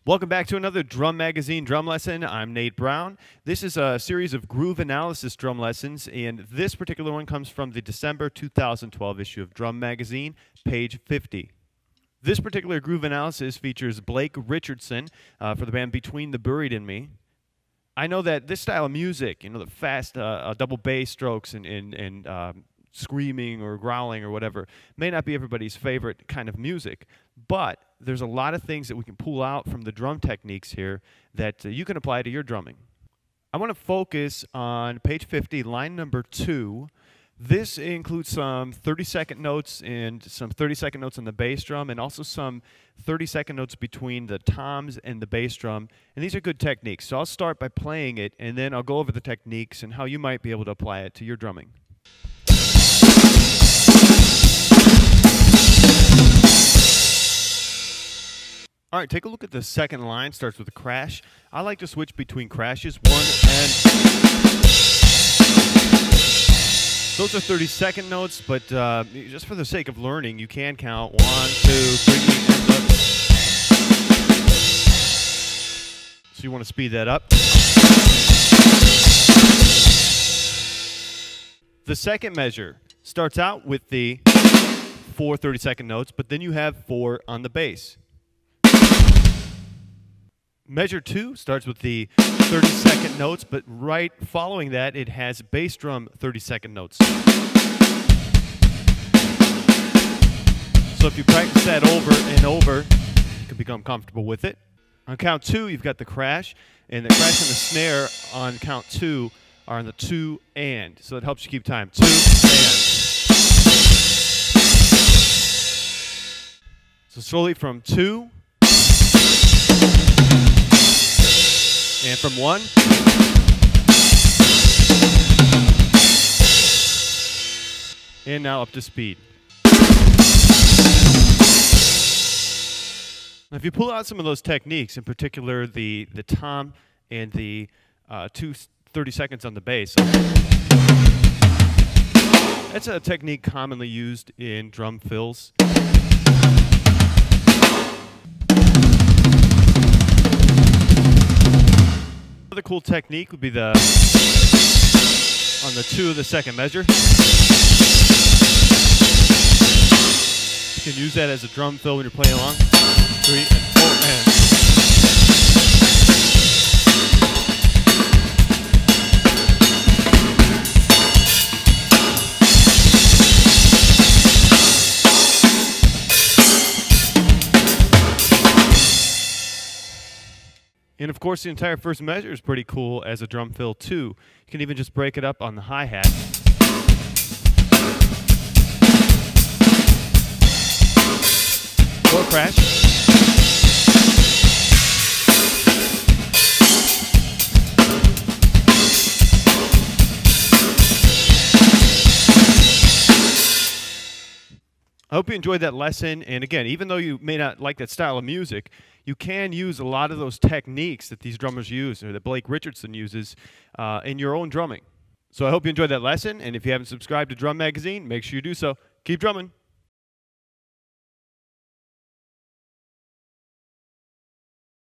Welcome back to another Drum Magazine drum lesson. I'm Nate Brown. This is a series of groove analysis drum lessons, and this particular one comes from the December 2012 issue of Drum Magazine, page 50. This particular groove analysis features Blake Richardson for the band Between the Buried and Me. I know that this style of music, the fast double bass strokes and screaming or growling or whatever, may not be everybody's favorite kind of music, but there's a lot of things that we can pull out from the drum techniques here that you can apply to your drumming. I want to focus on page 50, line number 2. This includes some 30-second notes and some 30-second notes on the bass drum, and also some 30-second notes between the toms and the bass drum. And these are good techniques. So I'll start by playing it, and then I'll go over the techniques and how you might be able to apply it to your drumming. All right, take a look at the second line. Starts with a crash. I like to switch between crashes. 1 and... Those are 30-second notes, but just for the sake of learning, you can count 1, 2, 3, and up. So you want to speed that up. The second measure starts out with the 4 30-second notes, but then you have 4 on the bass. Measure 2 starts with the 30-second notes, but right following that, it has bass drum 30-second notes. So if you practice that over and over, you can become comfortable with it. On count 2, you've got the crash, and the crash and the snare on count 2 are on the 2 and. So it helps you keep time. 2 and. So slowly from 2. And from 1. And now up to speed. Now if you pull out some of those techniques, in particular the tom and the 2 30 seconds on the bass, that's a technique commonly used in drum fills. Another cool technique would be on the 2 of the second measure. You can use that as a drum fill when you're playing along. 3 and 4 and. And of course, the entire first measure is pretty cool as a drum fill too. You can even just break it up on the hi-hat. Or crash. I hope you enjoyed that lesson, and again, even though you may not like that style of music, you can use a lot of those techniques that these drummers use, or that Blake Richardson uses, in your own drumming. So I hope you enjoyed that lesson, and if you haven't subscribed to Drum Magazine, make sure you do so. Keep drumming.